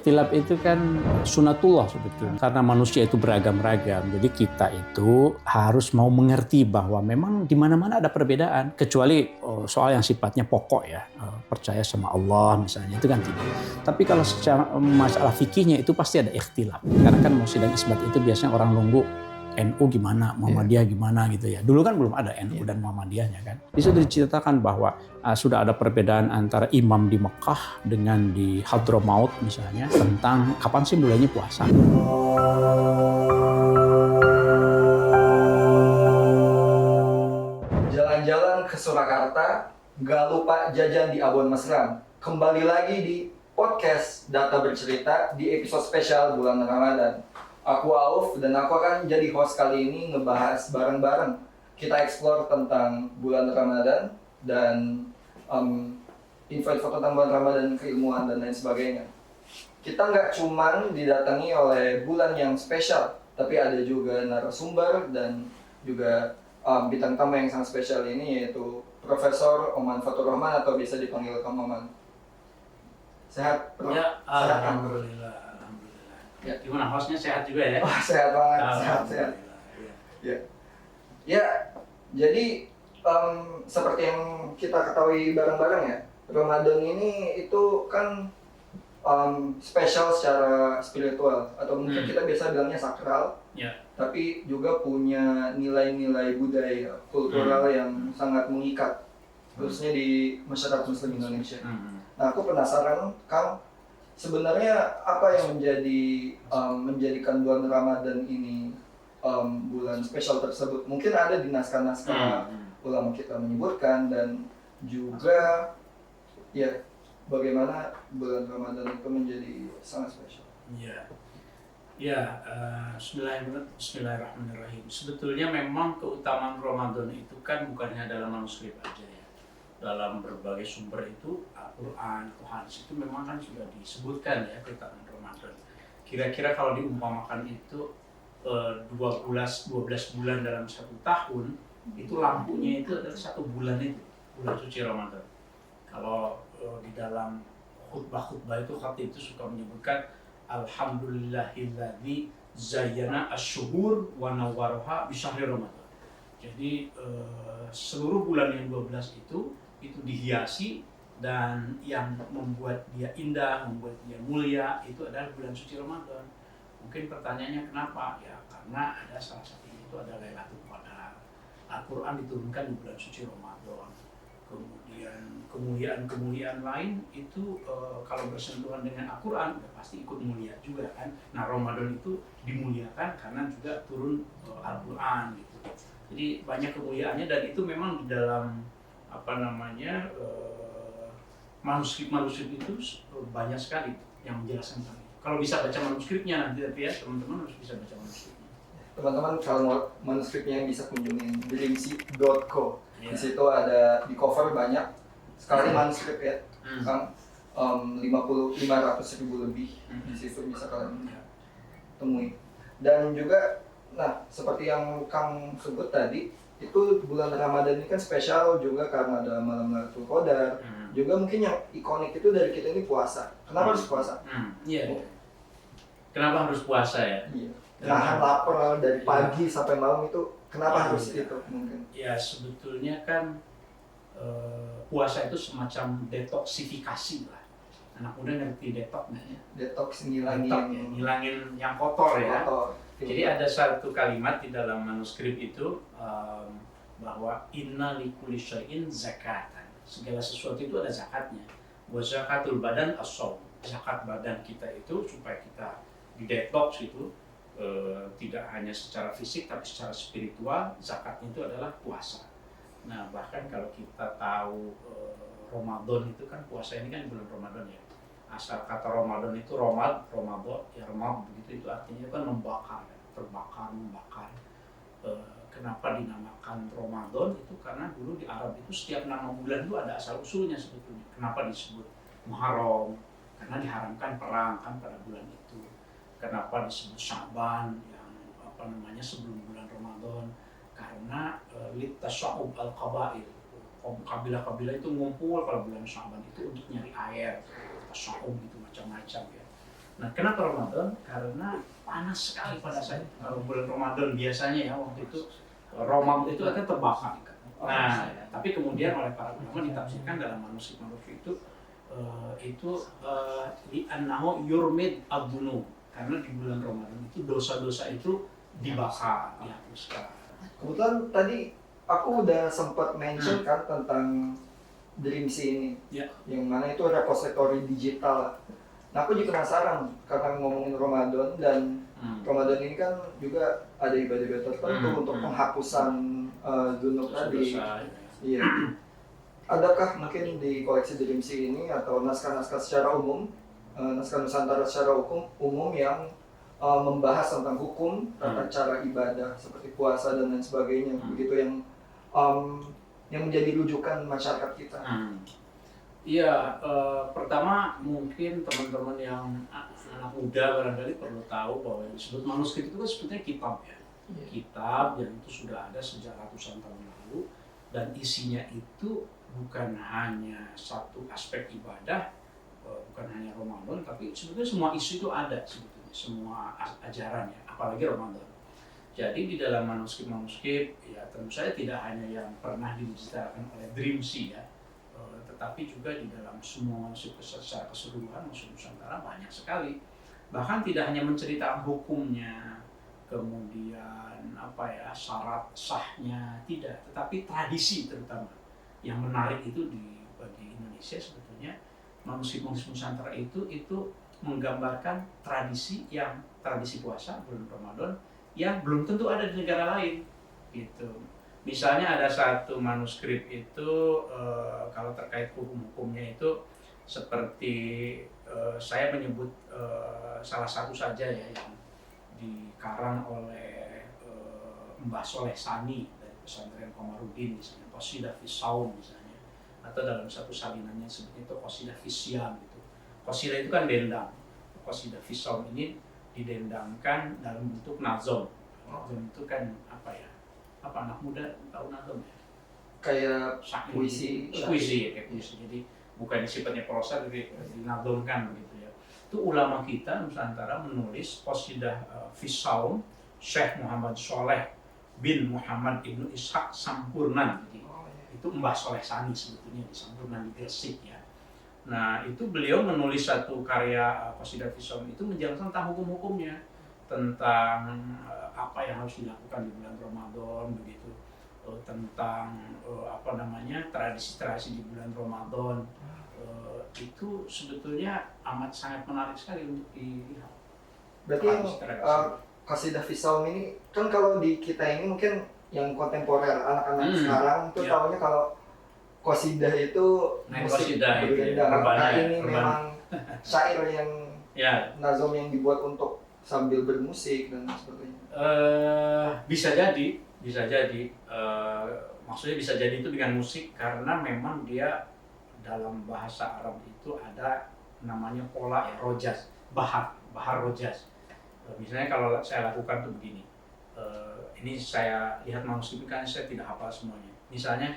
Ikhtilaf itu kan sunatullah sebetulnya. Karena manusia itu beragam-ragam. Jadi kita itu harus mau mengerti bahwa memang di mana-mana ada perbedaan. Kecuali soal yang sifatnya pokok ya. Percaya sama Allah misalnya, itu kan tidak. Tapi kalau secara masalah fikihnya itu pasti ada ikhtilaf. Karena kan mau sidang isbat itu biasanya orang nunggu NU gimana, Muhammadiyah gimana gitu ya. Dulu kan belum ada NU dan Muhammadiyahnya kan. Di situ diceritakan bahwa sudah ada perbedaan antara imam di Mekah dengan di Hadramaut misalnya tentang kapan sih mulainya puasa. Jalan-jalan ke Surakarta, gak lupa jajan di Abon Mesran. Kembali lagi di podcast Data Bercerita di episode spesial bulan Ramadan. Aku Auf dan aku akan jadi host kali ini ngebahas bareng-bareng. Kita explore tentang bulan Ramadan dan info-info tentang bulan Ramadan, keilmuan dan lain sebagainya. Kita nggak cuman didatangi oleh bulan yang spesial, tapi ada juga narasumber dan juga bintang tamu yang sangat spesial ini, yaitu Profesor Oman Fatur Rahman atau bisa dipanggil Kang Oman. Sehat, Prof? Ya, alhamdulillah. Ya. Gimana hostnya, sehat juga ya? Oh, sehat banget, sehat. Ya, jadi seperti yang kita ketahui bareng-bareng ya, Ramadan ini itu kan spesial secara spiritual atau mungkin kita biasa bilangnya sakral, tapi juga punya nilai-nilai budaya kultural yang sangat mengikat, khususnya di masyarakat Muslim Indonesia. Nah, aku penasaran, Kang, sebenarnya apa yang menjadikan bulan Ramadan ini bulan spesial tersebut? Mungkin ada di naskah-naskah ulama kita menyebutkan, dan juga ya bagaimana bulan Ramadan itu menjadi sangat spesial. Bismillahirrahmanirrahim. Sebetulnya memang keutamaan Ramadan itu kan bukannya dalam manuskrip aja ya. Dalam berbagai sumber itu, Al-Quran, hadis itu memang kan sudah disebutkan ya keutamaan Ramadan. Kira-kira kalau diumpamakan itu 12 bulan dalam satu tahun, itu lampunya itu adalah satu bulan itu, bulan suci Ramadan. Kalau di dalam khutbah-khutbah itu khatib itu suka menyebutkan Alhamdulillahilladzi zayyana asyhur wa nawwaraha bi syahri Ramadan. Jadi seluruh bulan yang 12 itu dihiasi, dan yang membuat dia indah, membuat dia mulia itu adalah bulan suci Ramadan. Mungkin pertanyaannya kenapa? Ya karena ada salah satunya itu adalah Lailatul Qadar. Al-Quran diturunkan di bulan suci Ramadan. Kemudian kemuliaan-kemuliaan lain itu kalau bersentuhan dengan Al-Quran ya pasti ikut mulia juga kan. Nah, Ramadan itu dimuliakan karena juga turun Al-Quran gitu. Jadi banyak kemuliaannya, dan itu memang di dalam manuskrip itu banyak sekali yang menjelaskan tentang itu. Kalau bisa baca manuskripnya nanti, tapi ya teman-teman harus bisa baca manuskripnya. Teman-teman kalau manuskripnya bisa kunjungin bilimsi.co. Di situ ada di cover banyak sekali manuskrip ya, Kang. 500.000 lebih di situ bisa kalian temui. Dan juga, nah seperti yang Kang sebut tadi, itu bulan Ramadan ini kan spesial juga karena ada malam Lailatul Qadar. Juga mungkin yang ikonik itu dari kita ini puasa. Kenapa harus puasa? Kenapa harus puasa ya? Iya. Nahan lapar dari pagi sampai malam itu kenapa harus itu mungkin? Ya sebetulnya kan puasa itu semacam detoksifikasi lah. Anak muda ngerti detox nggak ya? Detox, ngilangin yang kotor ya. Kotor. Jadi ada satu kalimat di dalam manuskrip itu bahwa inna likulli syai'in zakatan. Segala sesuatu itu ada zakatnya. Wa zakatul badan as-shaum. Zakat badan kita itu supaya kita didetox itu tidak hanya secara fisik tapi secara spiritual. Zakatnya itu adalah puasa. Nah, bahkan kalau kita tahu Ramadan itu kan, puasa ini kan bulan Ramadan ya. Asal kata Ramadan itu Ramadan ya, Ramad begitu, itu artinya kan membakar, membakar. Kenapa dinamakan Ramadan itu karena dulu di Arab itu setiap nama bulan itu ada asal usulnya sebetulnya. Kenapa disebut Muharram? Karena diharamkan perang kan pada bulan itu. Kenapa disebut Sya'ban yang sebelum bulan Ramadan? Karena litasyaub al-qabail. Kabilah-kabilah itu ngumpul pada bulan Sya'ban itu untuk nyari air. Tasyaub itu macam-macam ya. Nah, kenapa Ramadan? Karena panas sekali pada saat itu. Kalau bulan Ramadan biasanya ya waktu itu Ramadan itu akan terbakar. Nah, tapi kemudian oleh para ulama ditafsirkan dalam manuskrip-manuskrip itu di annahu yurmid ad-dunub, karena di bulan Ramadan itu dosa-dosa itu dibakar, dihapuskan. Kebetulan tadi aku udah sempat mention kan tentang Dreamsea ini, Ya. yang mana itu repository digital. Nah, aku juga penasaran karena ngomongin Ramadan dan Ramadan ini kan juga ada ibadah-ibadah tertentu untuk penghapusan dzunub tadi. Dosa. Iya. Adakah mungkin di koleksi Dreamsea ini atau naskah-naskah secara umum, naskah Nusantara secara umum yang membahas tentang hukum, tata cara ibadah seperti puasa dan lain sebagainya, begitu yang menjadi rujukan masyarakat kita. Iya, pertama mungkin teman-teman yang anak muda barangkali perlu tahu bahwa yang disebut manuskrip itu kan sebetulnya kitab ya. Kitab yang itu sudah ada sejak ratusan tahun lalu dan isinya itu bukan hanya satu aspek ibadah, bukan hanya Ramadan, tapi sebetulnya semua isu itu ada sebetulnya, semua ajaran ya, apalagi Ramadan. Jadi di dalam manuskrip ya tentu saja tidak hanya yang pernah didigitalkan oleh Dreamsea ya, tetapi juga di dalam semua manuskrip secara keseluruhan manuskrip Nusantara banyak sekali. Bahkan tidak hanya menceritakan hukumnya, kemudian syarat sahnya, tidak, tetapi tradisi terutama. Yang menarik itu bagi Indonesia sebetulnya manuskrip Nusantara itu menggambarkan tradisi puasa bulan Ramadan yang belum tentu ada di negara lain gitu. Misalnya ada satu manuskrip itu kalau terkait hukum-hukumnya itu seperti saya menyebut salah satu saja ya yang dikarang oleh Mbah Soleh Sani dari pesantren Komarudin misalnya, Qasidah fi Shaum misalnya, atau dalam satu salinannya sebutnya itu Qasidah fi Syam gitu. Qasidah itu kan dendang. Qasidah fi Shaum ini didendangkan dalam bentuk nazom. Nazom itu kan anak muda tahu nazom ya? Kayak puisi. Kayak puisi. Jadi bukan sifatnya prosa, tapi dinazomkan begitu ya. Itu ulama kita Nusantara menulis qasidah fi Shaum, Syekh Muhammad Soleh bin Muhammad ibnu Ishaq Sampurnan. Jadi, itu Mbah Soleh Sani sebetulnya di Sampurnan di Gresik ya. Nah, itu beliau menulis satu karya qasidah fi Shaum itu menjelaskan tentang hukum-hukumnya, tentang apa yang harus dilakukan di bulan Ramadan begitu, tentang tradisi-tradisi di bulan Ramadan. Itu sebetulnya amat sangat menarik sekali untuk dilihat. Berarti yang qasidah fi Shaum ini kan kalau di kita ini mungkin yang kontemporer anak-anak sekarang itu tahunya kalau qasidah itu musik berdendang. Nah, ini memang syair yang nazom yang dibuat untuk sambil bermusik dan sebagainya. Bisa jadi. Maksudnya bisa jadi itu dengan musik karena memang dia dalam bahasa Arab itu ada namanya pola ya, rojaz, bahar rojaz. Misalnya kalau saya lakukan tuh begini, ini saya lihat manuskrip kan saya tidak hafal semuanya. Misalnya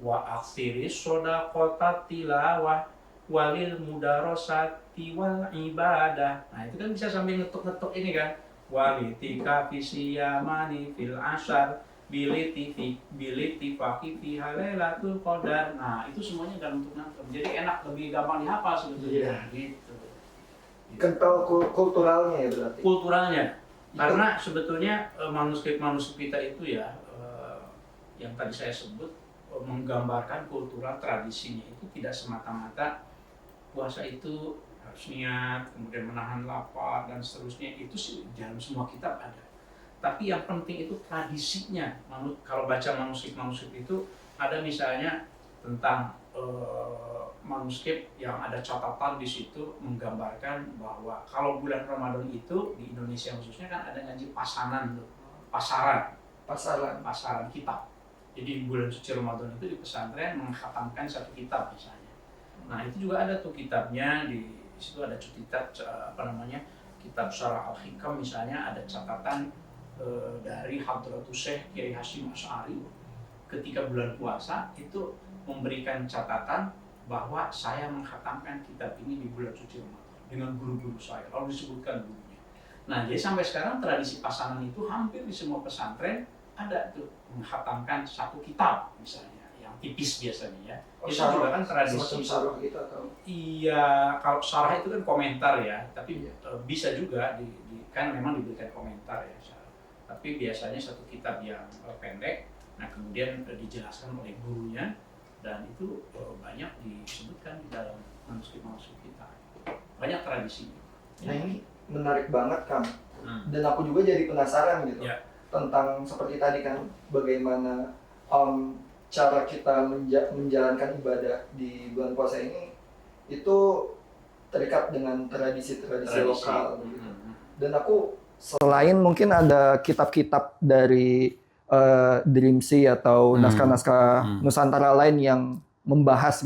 wa aksiris sodaqota tilawah walil mudarosati wal ibadah. Nah itu kan bisa sambil ngetuk-ngetuk ini kan. Walitika fisiyamani fil ashar biliti faqi fi halailatul qadar. Nah itu semuanya dalam bentuk nazom. Jadi enak, lebih gampang dihafal sebetulnya. Gitu. Kental kulturalnya ya berarti. Kulturalnya. Karena sebetulnya manuskrip kita itu ya yang tadi saya sebut menggambarkan kultural tradisinya itu tidak semata-mata puasa itu harus niat, kemudian menahan lapar dan seterusnya, itu sih dalam semua kitab ada. Tapi yang penting itu tradisinya. Kalau baca manuskrip itu ada misalnya tentang manuskrip yang ada catatan di situ menggambarkan bahwa kalau bulan Ramadan itu di Indonesia khususnya kan ada ngaji pasaran kitab. Jadi bulan suci Ramadan itu di pesantren mengkhatamkan satu kitab misalnya. Nah itu juga ada tuh kitabnya, di situ ada kitab kitab Syarah Al-Hikam misalnya, ada catatan dari Hadratus Syekh Kiai Hasyim Asy'ari ketika bulan puasa itu memberikan catatan bahwa saya mengkhatamkan kitab ini di bulan suci Ramadan. dengan guru-guru saya, lalu disebutkan gurunya. Nah, jadi sampai sekarang tradisi pasangan itu hampir di semua pesantren ada tuh menghatamkan satu kitab misalnya, yang tipis biasanya ya. Itu juga kan tradisi. Semacam syarah gitu atau? Iya, kalau syarah itu kan komentar ya, tapi bisa juga kan memang diberikan komentar ya syarah. Tapi biasanya satu kitab yang pendek, nah kemudian dijelaskan oleh gurunya, dan itu banyak disebutkan di dalam manuskrip-manuskrip kita. Banyak tradisinya. Nah ini menarik banget Kang. Dan aku juga jadi penasaran gitu tentang seperti tadi kan, bagaimana cara kita menjalankan ibadah di bulan puasa ini itu terikat dengan tradisi-tradisi lokal gitu. Dan aku selain mungkin ada kitab-kitab dari Dreamsy atau naskah-naskah Nusantara lain yang membahas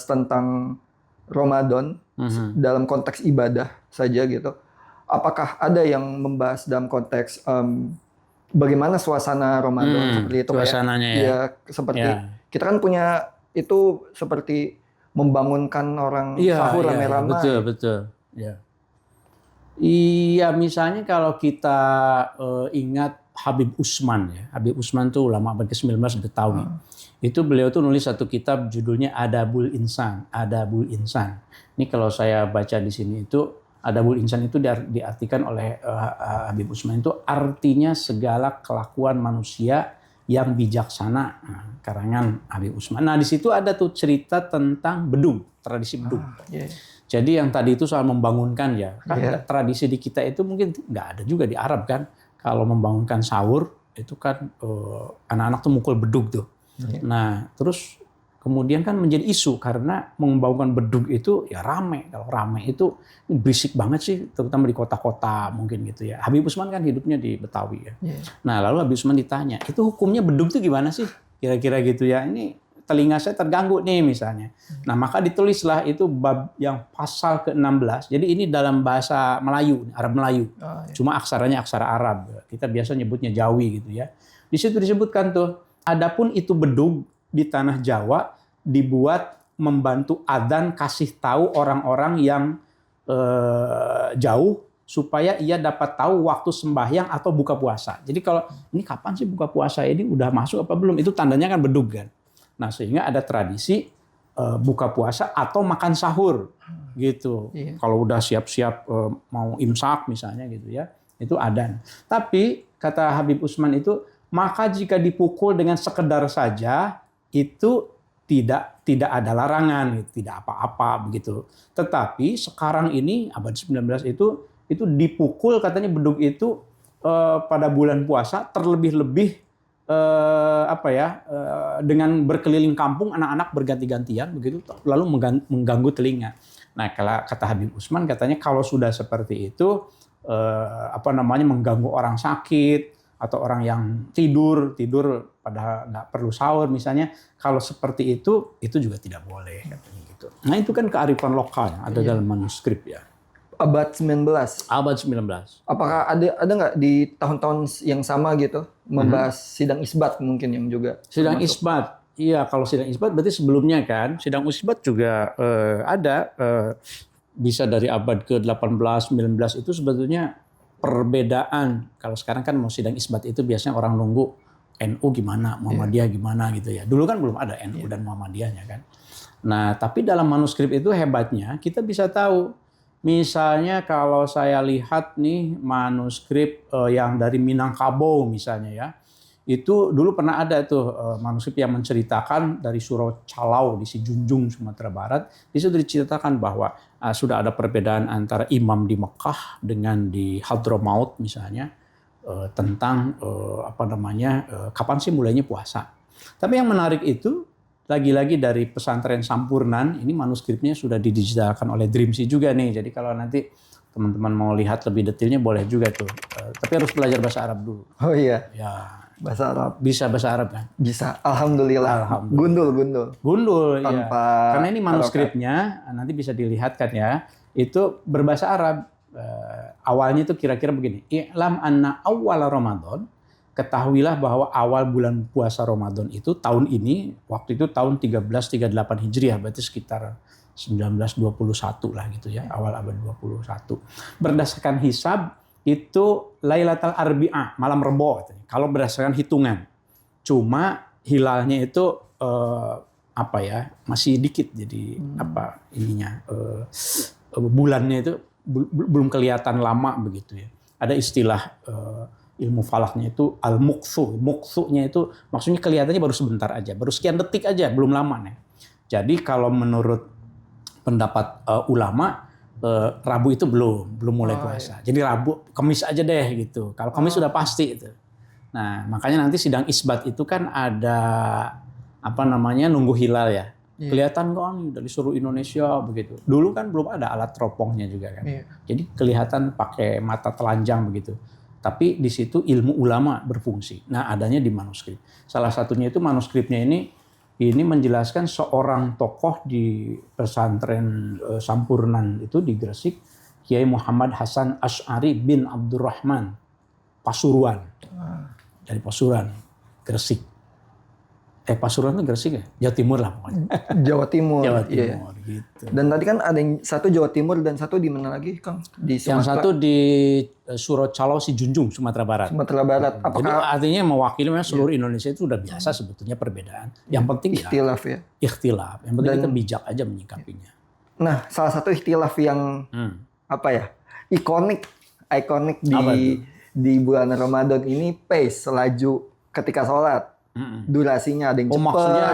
tentang Ramadan dalam konteks ibadah saja gitu. Apakah ada yang membahas dalam konteks bagaimana suasana Ramadan seperti itu suasananya kayak, ya seperti kita kan punya itu seperti membangunkan orang sahur rame-rame. Betul. Ya. Iya, misalnya kalau kita ingat Habib Usman ya. Habib Usman itu ulama abad ke-19 Betawi. Itu beliau tuh nulis satu kitab judulnya Adabul Insan. Ini kalau saya baca di sini itu Adabul Insan itu diartikan oleh Habib Usman itu artinya segala kelakuan manusia yang bijaksana. Nah, karangan Habib Usman. Nah, di situ ada tuh cerita tentang bedug, tradisi bedug. Jadi yang tadi itu soal membangunkan ya. Kan tradisi di kita itu mungkin nggak ada juga di Arab kan. Kalau membangunkan sahur itu kan anak-anak tuh mukul bedug tuh. Nah, terus kemudian kan menjadi isu karena membangunkan bedug itu ya rame. Kalau rame itu berisik banget sih, terutama di kota-kota mungkin gitu ya. Habib Usman kan hidupnya di Betawi ya. Nah, lalu Habib Usman ditanya, itu hukumnya bedug itu gimana sih? Kira-kira gitu ya. Ini telinga saya terganggu nih misalnya. Nah, maka ditulislah itu bab yang pasal ke-16. Jadi ini dalam bahasa Melayu, Arab Melayu. Cuma aksaranya aksara Arab. Kita biasa nyebutnya Jawi gitu ya. Di situ disebutkan tuh, adapun itu bedug di tanah Jawa dibuat membantu adzan kasih tahu orang-orang yang jauh supaya ia dapat tahu waktu sembahyang atau buka puasa. Jadi kalau ini kapan sih buka puasa ini udah masuk apa belum? Itu tandanya kan bedug kan. Nah, sehingga ada tradisi buka puasa atau makan sahur gitu. Kalau udah siap-siap mau imsak misalnya gitu ya. Itu adzan. Tapi kata Habib Usman itu, maka jika dipukul dengan sekedar saja itu tidak ada larangan, tidak apa-apa begitu. Tetapi sekarang ini abad 19 itu dipukul katanya bedug itu pada bulan puasa terlebih-lebih dengan berkeliling kampung anak-anak berganti-gantian begitu lalu mengganggu telinga. Nah, kalau kata Habib Usman katanya kalau sudah seperti itu mengganggu orang sakit atau orang yang tidur padahal nggak perlu sahur misalnya, kalau seperti itu juga tidak boleh katanya gitu. Nah, itu kan kearifan lokal yang ada dalam manuskrip ya. Abad 19. Abad 19. Apakah ada nggak di tahun-tahun yang sama gitu membahas sidang isbat mungkin yang juga sidang termasuk? isbat? Iya, kalau sidang isbat berarti sebelumnya kan. Sidang isbat juga ada bisa dari abad ke-18, 19 itu sebetulnya perbedaan. Kalau sekarang kan mau sidang isbat itu biasanya orang nunggu NU gimana, Muhammadiyah gimana gitu ya. Dulu kan belum ada NU dan Muhammadiyahnya kan. Nah, tapi dalam manuskrip itu hebatnya kita bisa tahu. Misalnya kalau saya lihat nih manuskrip yang dari Minangkabau misalnya ya. Itu dulu pernah ada tuh manuskrip yang menceritakan dari Surau Calau di Sijunjung, Sumatera Barat. Di situ diceritakan bahwa sudah ada perbedaan antara imam di Mekah dengan di Hadramaut misalnya tentang kapan sih mulainya puasa. Tapi yang menarik itu lagi-lagi dari pesantren Sampurnan, ini manuskripnya sudah didigitalkan oleh Dreamsy juga nih. Jadi kalau nanti teman-teman mau lihat lebih detailnya boleh juga tuh. Tapi harus belajar bahasa Arab dulu. Oh iya. Ya. Bahasa Arab. Bisa bahasa Arab kan? Bisa. Alhamdulillah. Gundul iya. Karena ini manuskripnya nanti bisa dilihatkan ya. Itu berbahasa Arab. Awalnya itu kira-kira begini. I'lam anna awwala Ramadan. Ketahuilah bahwa awal bulan puasa Ramadan itu tahun ini, waktu itu tahun 1338 Hijriah, berarti sekitar 1921 lah gitu ya, awal abad 21. Berdasarkan hisab itu Lailatul Arbi'ah, malam Rebo katanya. Kalau berdasarkan hitungan. Cuma hilalnya itu masih dikit, jadi bulannya itu belum kelihatan lama begitu ya. Ada istilah ilmu falaknya itu al-muqsu. Muqsunya itu maksudnya kelihatannya baru sebentar aja, baru sekian detik aja, belum lama nih. Jadi kalau menurut pendapat ulama, Rabu itu belum mulai puasa. Jadi Rabu, Kamis aja deh gitu. Kalau Kamis sudah pasti itu. Nah, makanya nanti sidang isbat itu kan ada nunggu hilal ya. Kelihatan kok nih dari seluruh Indonesia begitu. Dulu kan belum ada alat teropongnya juga kan. Jadi kelihatan pakai mata telanjang begitu. Tapi di situ ilmu ulama berfungsi. Nah, adanya di manuskrip. Salah satunya itu manuskripnya ini menjelaskan seorang tokoh di pesantren Sampurnan itu di Gresik, Kiai Muhammad Hasan Asy'ari bin Abdurrahman Pasuruan. Dari Pasuruan, Gresik. Pasuruan itu Gresik ya? Jawa Timur lah pokoknya. Jawa Timur. Gitu. Dan tadi kan ada yang satu Jawa Timur dan satu di mana lagi, Kang? Di Sumatera. Yang satu di Surocalo Sijunjung, Sumatera Barat. Sumatera Barat. Jadi artinya mewakili seluruh Indonesia itu udah biasa sebetulnya perbedaan. Yang penting ikhtilaf ya. Ikhtilaf. Yang penting kita bijak aja menyikapinya. Nah, salah satu ikhtilaf yang ikonik di bulan Ramadan ini pace, laju ketika sholat. Durasinya ada yang cepat. Maksudnya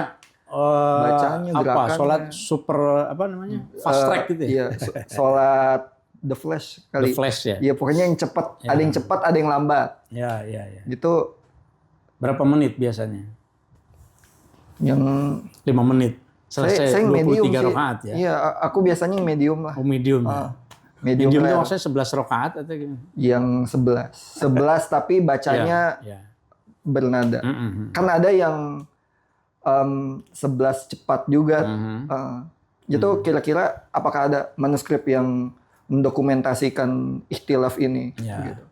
bacanya gerakannya. Sholat super fast track gitu ya? Iya, sholat The Flash kali. The Flash ya? Iya, pokoknya yang cepat. Ada yang cepat, ada yang lambat. Iya. Gitu. Berapa menit biasanya? Yang 5 menit. Selesai saya 23 medium rakaat ya? Iya, aku biasanya yang medium lah. Oh, medium ya? Medium itu maksudnya 11 rakaat atau gimana? Yang 11. 11 tapi bacanya bernada. Kan ada yang 11 cepat juga. Itu kira-kira apakah ada manuskrip yang mendokumentasikan ikhtilaf ini? Gitu.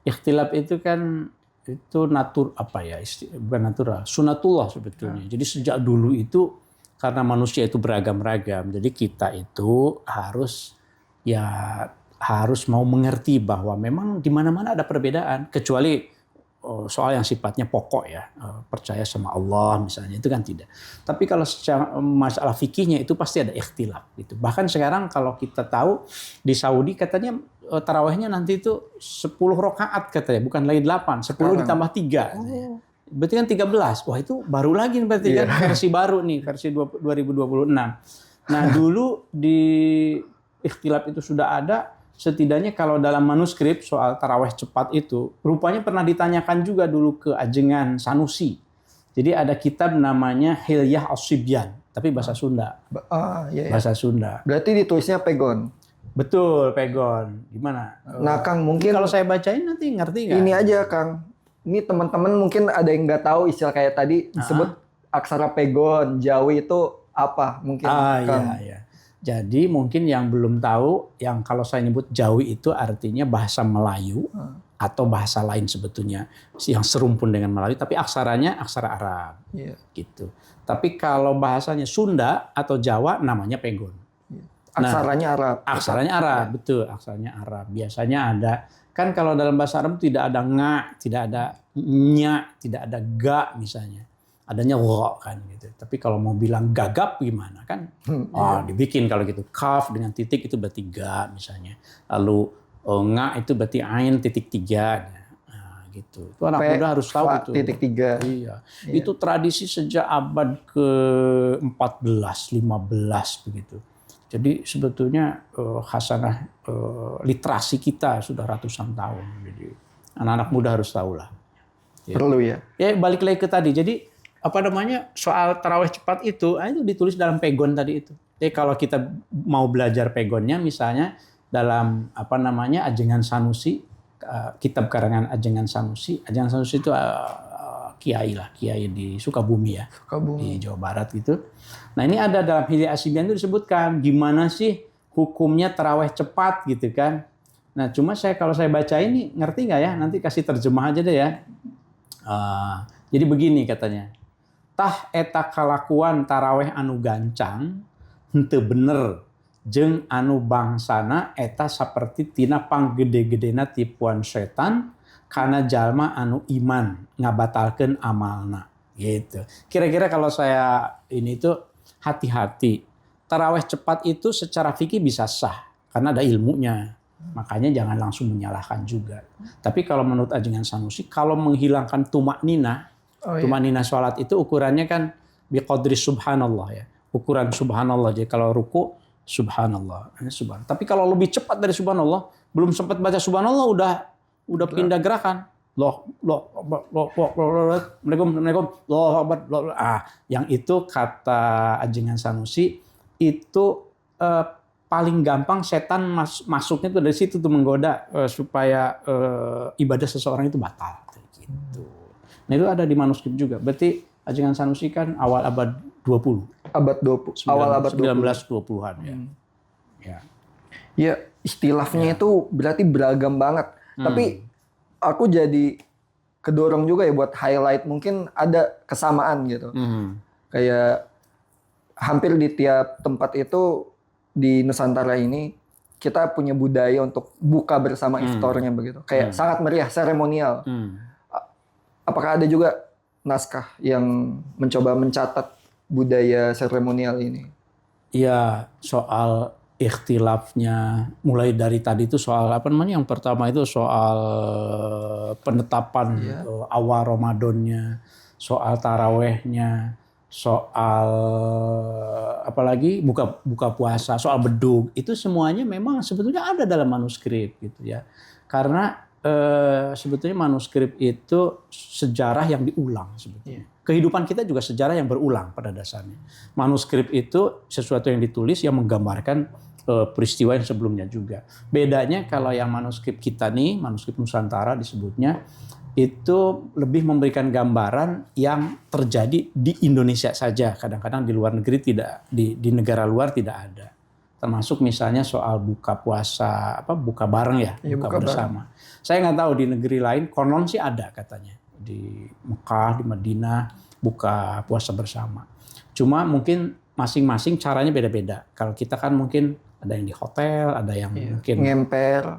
Ikhtilaf itu kan bukan natural, sunatullah sebetulnya. Jadi sejak dulu itu karena manusia itu beragam-ragam, jadi kita itu harus mau mengerti bahwa memang di mana-mana ada perbedaan, kecuali soal yang sifatnya pokok ya, percaya sama Allah misalnya, itu kan tidak. Tapi kalau secara masalah fikihnya itu pasti ada ikhtilaf gitu. Bahkan sekarang kalau kita tahu di Saudi katanya tarawihnya nanti itu 10 rakaat katanya, bukan lagi 8, 10 ditambah 3. Berarti kan 13. Wah, itu baru lagi berarti kan versi baru nih, versi 2026. Nah, dulu di ikhtilaf itu sudah ada. Setidaknya kalau dalam manuskrip soal tarawih cepat itu, rupanya pernah ditanyakan juga dulu ke ajengan Sanusi. Jadi ada kitab namanya Hilyah As-Sibyan, tapi bahasa Sunda. Bahasa Sunda. Berarti ditulisnya pegon. Betul, pegon. Gimana? Nah, Kang, mungkin kalau saya bacain nanti ngerti nggak? Ini aja, Kang. Ini teman-teman mungkin ada yang nggak tahu istilah kayak tadi disebut aksara pegon, Jawi itu apa? Mungkin Kang. Iya. Jadi mungkin yang belum tahu, yang kalau saya nyebut Jawi itu artinya bahasa Melayu atau bahasa lain sebetulnya yang serumpun dengan Melayu, tapi aksaranya aksara Arab, gitu. Tapi kalau bahasanya Sunda atau Jawa namanya pegon. Aksaranya Arab. Aksaranya Arab, betul. Aksaranya Arab. Biasanya ada, kan kalau dalam bahasa Arab tidak ada nga, tidak ada nya, tidak ada ga misalnya. Adanya ro kan gitu. Tapi kalau mau bilang gagap gimana kan? Dibikin kalau gitu. Kaf dengan titik itu berarti ga misalnya. Lalu nga itu berarti ain titik 3. Nah, gitu. Itu anak muda harus tahu itu. Titik 3. Iya. Itu tradisi sejak abad ke-14, 15 begitu. Jadi sebetulnya khasanah literasi kita sudah ratusan tahun. Jadi anak-anak muda harus tahu lah. Perlu ya. Ya balik lagi ke tadi. Jadi soal tarawih cepat itu ditulis dalam pegon tadi itu. Jadi kalau kita mau belajar pegonnya misalnya dalam ajengan Sanusi, kitab karangan ajengan Sanusi. Ajengan Sanusi itu kiai di Sukabumi ya. Di Jawa Barat gitu. Nah, ini ada dalam Hilyah As-Sibyan itu disebutkan gimana sih hukumnya tarawih cepat gitu kan. Nah, cuma kalau saya baca ini ngerti nggak ya? Nanti kasih terjemah aja deh ya. Jadi begini katanya. Tah eta kalakuan taraweh anu gancang henteu bener jeung anu bangsana eta saperti tina panggede-gedena tipuan setan kana jalma anu iman ngabatalkeun amalna gitu. Kira-kira kalau saya ini tuh hati-hati. Taraweh cepat itu secara fikih bisa sah karena ada ilmunya. Makanya jangan langsung menyalahkan juga. Tapi kalau menurut Ajengan Sanusi, kalau menghilangkan tumak nina sholat itu ukurannya kan biqadri subhanallah ya. Ukuran subhanallah. Jadi kalau ruku subhanallah. Tapi kalau lebih cepat dari subhanallah, belum sempat baca subhanallah udah pindah gerakan. Yang itu kata Ajengan Sanusi itu paling gampang setan masuknya tuh dari situ tuh menggoda supaya ibadah seseorang itu batal gitu. Nah itu ada di manuskrip juga. Berarti Ajengan Sanusi kan awal abad 20. Abad 20. Awal abad 1920-an ya. Ya. Ya, istilahnya itu berarti beragam banget. Tapi aku jadi kedorong juga ya buat highlight, mungkin ada kesamaan gitu. Kayak hampir di tiap tempat itu di Nusantara ini kita punya budaya untuk buka bersama iftarnya begitu. Kayak sangat meriah, seremonial. Apakah ada juga naskah yang mencoba mencatat budaya seremonial ini? Iya, soal ikhtilafnya mulai dari tadi itu soal apa namanya, yang pertama itu soal penetapan awal Ramadannya, soal tarawehnya, soal apalagi buka puasa, soal bedug, itu semuanya memang sebetulnya ada dalam manuskrip gitu ya. Karena sebetulnya manuskrip itu sejarah yang diulang sebetulnya. Kehidupan kita juga sejarah yang berulang pada dasarnya. Manuskrip itu sesuatu yang ditulis yang menggambarkan peristiwa yang sebelumnya juga. Bedanya kalau yang manuskrip kita nih, manuskrip Nusantara disebutnya, itu lebih memberikan gambaran yang terjadi di Indonesia saja. Kadang-kadang di luar negeri tidak, di negara luar tidak ada. Termasuk misalnya soal buka puasa, buka bareng ya, buka bersama. Bareng. Saya nggak tahu di negeri lain, konon sih ada katanya. Di Mekah, di Madinah, buka puasa bersama. Cuma mungkin masing-masing caranya beda-beda. Kalau kita kan mungkin ada yang di hotel, ada yang mungkin ngemper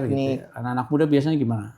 gitu. Anak-anak muda biasanya gimana?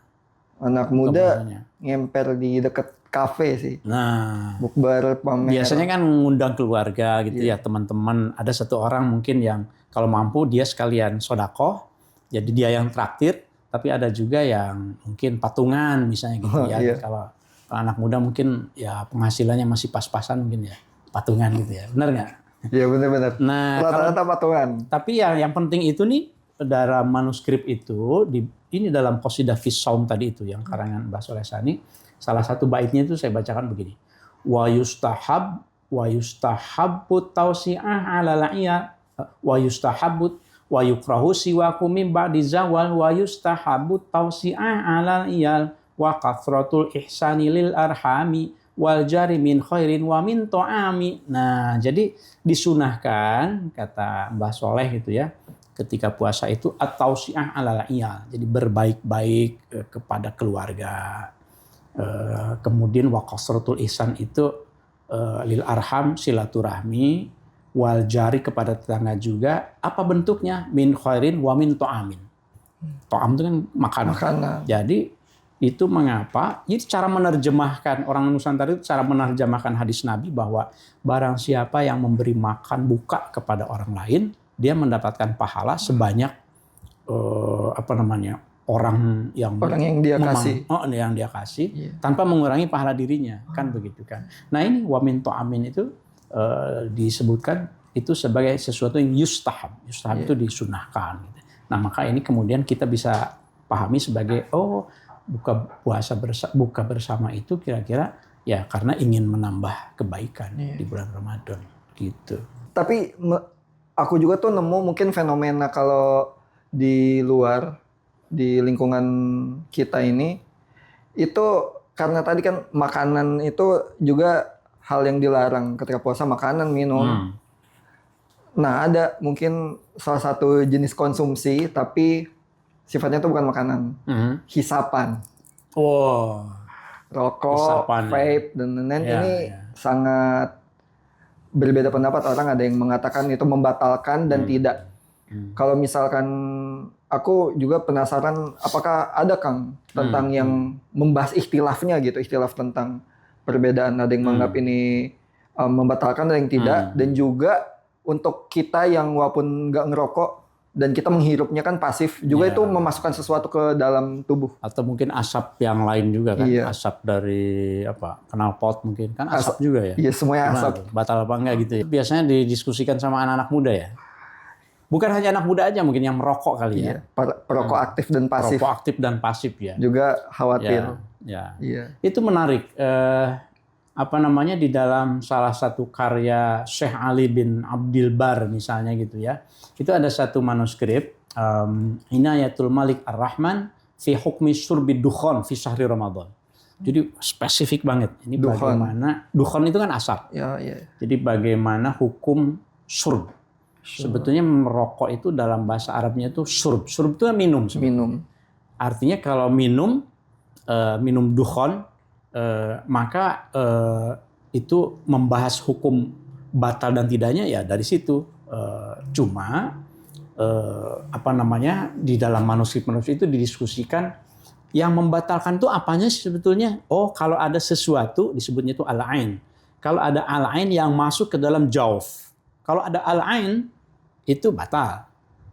Anak muda ngemper di dekat kafe sih. Nah, bukber pamer. Biasanya kan mengundang keluarga gitu ya, teman-teman. Ada satu orang mungkin yang kalau mampu dia sekalian sodakoh, jadi dia yang traktir. Tapi ada juga yang mungkin patungan misalnya gitu ya. Kalau anak muda mungkin ya penghasilannya masih pas-pasan mungkin ya patungan gitu ya. Benar nggak? Iya benar-benar. Nah, rata-rata patungan. Tapi yang penting itu nih dalam manuskrip itu ini dalam Qasidah Fis Shaum tadi itu yang karangan Mbah Sholeh Sani, salah satu baitnya itu saya bacakan begini. Wa yustahabbu tausi'ah 'alal 'iyal wa yustahabbu wa yukrahu siwakum min ba'di zawal wa yustahabbu tausi'ah 'alal 'iyal wa kathratul ihsani lil arhami wal jari min khairin wa min ta'ami. Nah, jadi disunahkan kata Mbah Sholeh itu ya, ketika puasa itu at-tausi'ah 'alal 'iyal. Jadi berbaik-baik kepada keluarga. Kemudian wa kasratul ihsan itu lil arham, silaturahmi, wal jari kepada tetangga juga. Apa bentuknya? Min khairin wa min ta'amin. Ta'am itu kan makanan. Jadi itu mengapa? Jadi cara menerjemahkan, orang Nusantara itu cara menerjemahkan hadis Nabi bahwa barang siapa yang memberi makan buka kepada orang lain, dia mendapatkan pahala sebanyak orang yang dia kasih, tanpa mengurangi pahala dirinya, kan begitu kan. Nah ini wa min ta'amin itu disebutkan itu sebagai sesuatu yang yustahab itu disunahkan. Nah maka ini kemudian kita bisa pahami sebagai buka bersama itu kira-kira ya karena ingin menambah kebaikan di bulan Ramadan gitu. Tapi aku juga tuh nemu mungkin fenomena kalau di luar, di lingkungan kita ini, itu karena tadi kan makanan itu juga hal yang dilarang ketika puasa, makanan, minum. Nah ada mungkin salah satu jenis konsumsi tapi sifatnya itu bukan makanan, hisapan. Oh, rokok, vape dan lain-lain ini sangat berbeda pendapat, orang ada yang mengatakan itu membatalkan dan tidak. Kalau misalkan aku juga penasaran apakah ada Kang tentang yang membahas ikhtilafnya gitu, ikhtilaf tentang perbedaan, ada yang menganggap ini membatalkan, ada yang tidak, dan juga untuk kita yang walaupun nggak ngerokok dan kita menghirupnya kan pasif juga, itu memasukkan sesuatu ke dalam tubuh. Atau mungkin asap yang lain juga kan, asap dari knalpot mungkin kan asap juga ya. Iya, semuanya Gimana asap. tuh? Batal apa enggak gitu ya. Biasanya didiskusikan sama anak-anak muda ya. Bukan hanya anak muda aja mungkin yang merokok kali ya. Perokok aktif dan pasif. Perokok aktif dan pasif ya. Juga khawatir. Ya. Iya. Itu menarik. Di dalam salah satu karya Syekh Ali bin Abdil Bar misalnya gitu ya. Itu ada satu manuskrip Inayatul Malik Ar-Rahman fi hukmi syurbi dukhon fi syahri Ramadan. Jadi spesifik banget. Ini bagaimana dukhon itu kan asap. Ya. Jadi bagaimana hukum syurb. Sebetulnya merokok itu dalam bahasa Arabnya itu syurb. Syurb itu minum. Minum. Artinya kalau minum dukhon, maka itu membahas hukum batal dan tidaknya ya dari situ. Cuma di dalam manuskrip itu didiskusikan yang membatalkan itu apanya sih sebetulnya? Oh, kalau ada sesuatu disebutnya itu al-ain. Kalau ada al-ain yang masuk ke dalam jauf. Kalau ada al-ain itu batal.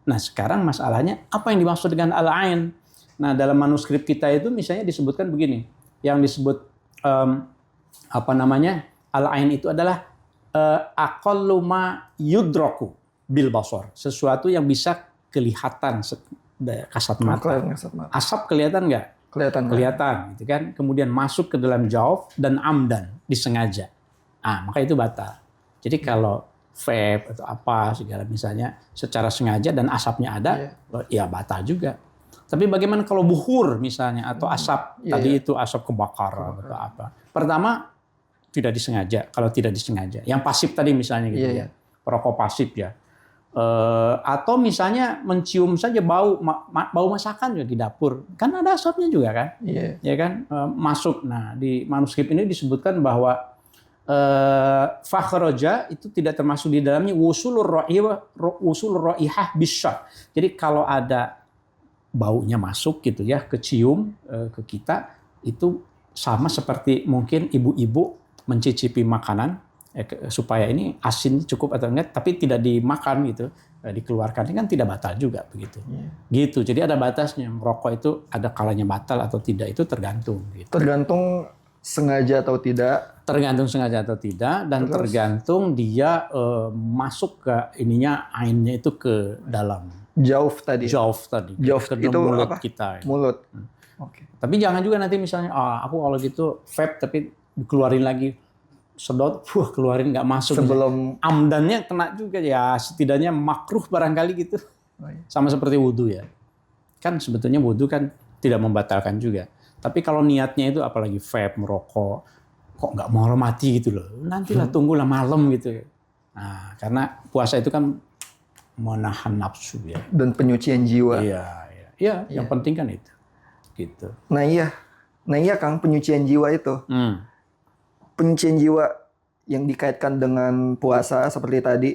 Nah, sekarang masalahnya apa yang dimaksud dengan al-ain? Nah, dalam manuskrip kita itu misalnya disebutkan begini. Yang disebut al-ain itu adalah aqallu ma yudraku bil basar. Sesuatu yang bisa kelihatan kasat mata. Asap kelihatan nggak? Kelihatan, gitu kan. Kemudian masuk ke dalam jauf dan amdan, disengaja. Maka itu batal. Jadi kalau vape atau apa segala misalnya secara sengaja dan asapnya ada, ya batal juga. Tapi bagaimana kalau buhur misalnya atau asap itu asap kebakaran atau apa? Pertama tidak disengaja. Kalau tidak disengaja, yang pasif tadi misalnya gitu ya, perokok pasif ya. Atau misalnya mencium saja bau masakan juga di dapur, kan ada asapnya juga kan? Ya kan masuk. Nah di manuskrip ini disebutkan bahwa fakhraja itu tidak termasuk di dalamnya wusulur raihah bisyaq. Jadi kalau ada baunya masuk gitu ya, kecium ke kita, itu sama seperti mungkin ibu-ibu mencicipi makanan supaya ini asin cukup atau enggak, tapi tidak dimakan gitu, dikeluarkan, ini kan tidak batal juga begitu. Gitu. Jadi ada batasnya. Merokok itu ada kalanya batal atau tidak, itu tergantung gitu. Tergantung sengaja atau tidak. Tergantung sengaja atau tidak, dan tergantung dia masuk ke ainnya itu ke dalam jauf tadi. Jauf ke itu mulut apa? kita. Mulut. Oke. Tapi jangan juga nanti misalnya aku kalau gitu vape tapi dikeluarin lagi, sedot, keluarin nggak masuk. Sebelum amdannya kena juga ya, setidaknya makruh barangkali gitu. Sama seperti wudhu ya. Kan sebetulnya wudhu kan tidak membatalkan juga. Tapi kalau niatnya itu apalagi vape, merokok, kok nggak menghormati gitu loh. Nantilah tunggulah malam gitu. Nah, karena puasa itu kan menahan nafsu ya. Dan penyucian jiwa. Iya, yang penting kan itu. Gitu. Nah iya Kang, penyucian jiwa itu. Penyucian jiwa yang dikaitkan dengan puasa seperti tadi,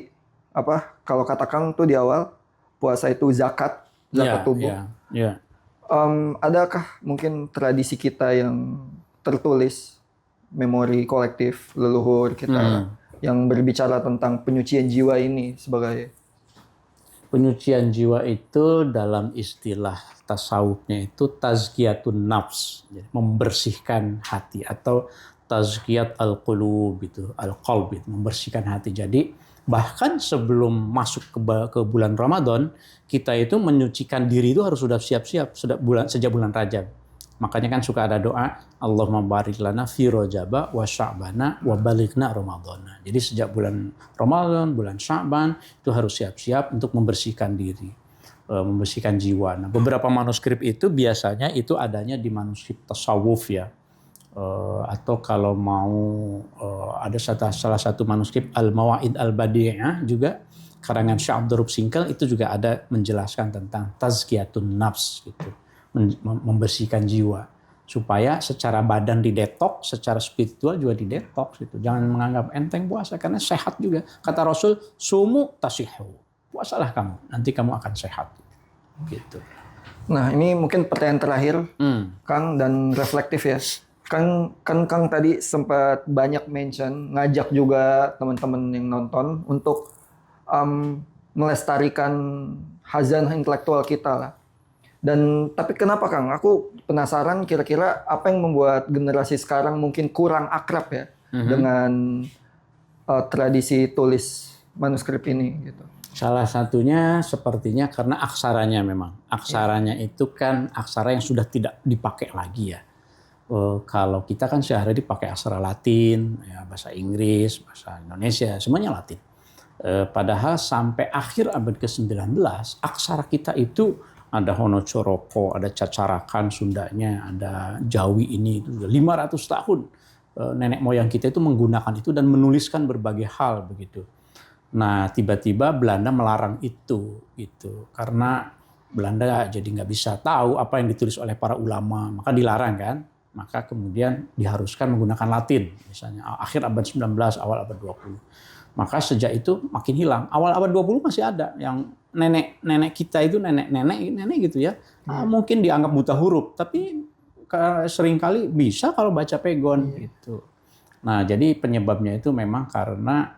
kalau kata Kang tuh di awal, puasa itu zakat tubuh. Iya. Adakah mungkin tradisi kita yang tertulis, memori kolektif leluhur kita yang berbicara tentang penyucian jiwa ini sebagai? Penyucian jiwa itu dalam istilah tasawufnya itu tazkiyatun nafs, membersihkan hati, atau tazkiyat al-qulub itu, al-qalb itu, membersihkan hati. Jadi bahkan sebelum masuk ke bulan Ramadan, kita itu menyucikan diri itu harus sudah siap-siap sejak bulan Rajab. Makanya kan suka ada doa, Allahumma barik lana fi Rajaba wa Sya'bana wa balighna Ramadhana. Jadi sejak bulan Ramadan, bulan Sya'ban itu harus siap-siap untuk membersihkan diri, membersihkan jiwa. Nah, beberapa manuskrip itu biasanya itu adanya di manuskrip tasawuf ya. Atau kalau mau ada salah satu manuskrip Al-Mawaid Al-Badi'ah juga karangan Syekh Abdurrub Singkel, itu juga ada menjelaskan tentang tazkiyatun nafs gitu, membersihkan jiwa. supaya secara badan didetoks, secara spiritual juga didetoks gitu. Jangan menganggap enteng puasa karena sehat juga. Kata Rasul, sumu tasihu. Puasalah kamu, nanti kamu akan sehat. Gitu. Nah, ini mungkin pertanyaan terakhir, Kang, dan reflektif ya. Kang tadi sempat banyak mention, ngajak juga teman-teman yang nonton untuk melestarikan hazanah intelektual kita lah. Dan tapi kenapa Kang? Aku penasaran kira-kira apa yang membuat generasi sekarang mungkin kurang akrab ya dengan tradisi tulis manuskrip ini gitu. Salah satunya sepertinya karena aksaranya memang. Aksaranya itu kan aksara yang sudah tidak dipakai lagi ya. Kalau kita kan sehari-hari dipakai aksara Latin, ya, bahasa Inggris, bahasa Indonesia, semuanya Latin. Padahal sampai akhir abad ke-19, aksara kita itu ada Honocoroko, ada Cacarakan Sundanya, ada Jawi ini, itu 500 tahun. Nenek moyang kita itu menggunakan itu dan menuliskan berbagai hal begitu. Nah, tiba-tiba Belanda melarang itu gitu. Karena Belanda jadi nggak bisa tahu apa yang ditulis oleh para ulama, maka dilarang kan. Maka kemudian diharuskan menggunakan Latin, misalnya akhir abad 19, awal abad 20. Maka sejak itu makin hilang. Awal abad 20 masih ada yang nenek kita itu nenek gitu ya. Mungkin dianggap buta huruf, tapi seringkali bisa kalau baca pegon gitu. Nah, jadi penyebabnya itu memang karena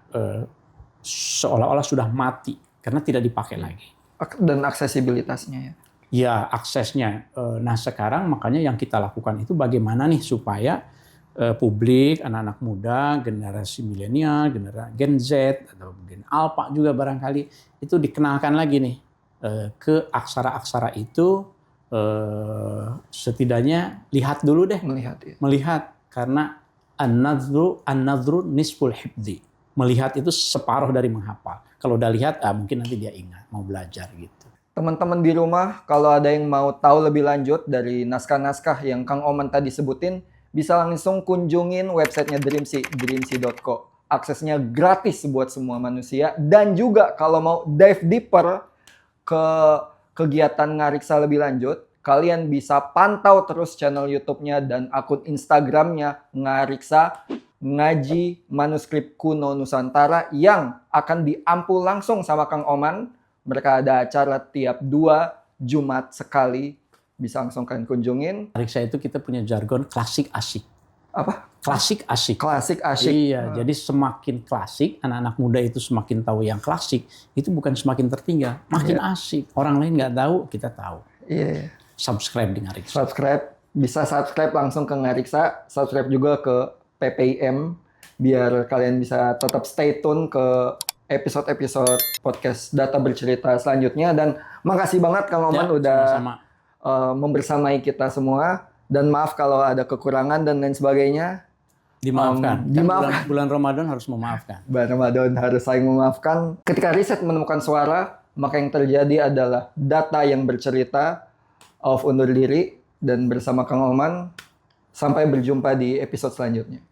seolah-olah sudah mati karena tidak dipakai lagi. Dan aksesibilitasnya ya. Ya, aksesnya. Nah, sekarang makanya yang kita lakukan itu bagaimana nih supaya publik, anak-anak muda, generasi milenial, generasi Gen Z atau Gen Alpha juga barangkali itu dikenalkan lagi nih ke aksara-aksara itu, setidaknya lihat dulu deh. Melihat karena an-nadhru nisful hifdzi. Melihat itu separuh dari menghafal. Kalau udah lihat, mungkin nanti dia ingat, mau belajar gitu. Teman-teman di rumah, kalau ada yang mau tahu lebih lanjut dari naskah-naskah yang Kang Oman tadi sebutin, bisa langsung kunjungin websitenya Dreamsi, dreamsi.co. Aksesnya gratis buat semua manusia. Dan juga kalau mau dive deeper ke kegiatan Ngariksa lebih lanjut, kalian bisa pantau terus channel YouTube-nya dan akun Instagram-nya Ngariksa, Ngaji Manuskrip Kuno Nusantara, yang akan diampul langsung sama Kang Oman. Mereka ada acara tiap 2 Jumat sekali. Bisa langsung kalian kunjungin. Ngariksa itu kita punya jargon klasik asik. Apa? Klasik asik. Klasik asik. Iya, jadi semakin klasik, anak-anak muda itu semakin tahu yang klasik, itu bukan semakin tertinggal, makin asik. Orang lain nggak tahu, kita tahu. Iya. Subscribe di Ngariksa. Bisa subscribe langsung ke Ngariksa, subscribe juga ke PPIM, biar kalian bisa tetap stay tune ke episode-episode podcast Data Bercerita selanjutnya. Dan makasih banget Kang Oman udah membersamai kita semua. Dan maaf kalau ada kekurangan dan lain sebagainya. Dimaafkan. Bulan Ramadan harus memaafkan. Bulan Ramadan harus saling memaafkan. Ketika riset menemukan suara, maka yang terjadi adalah data yang bercerita. Auf undur diri dan bersama Kang Oman. Sampai berjumpa di episode selanjutnya.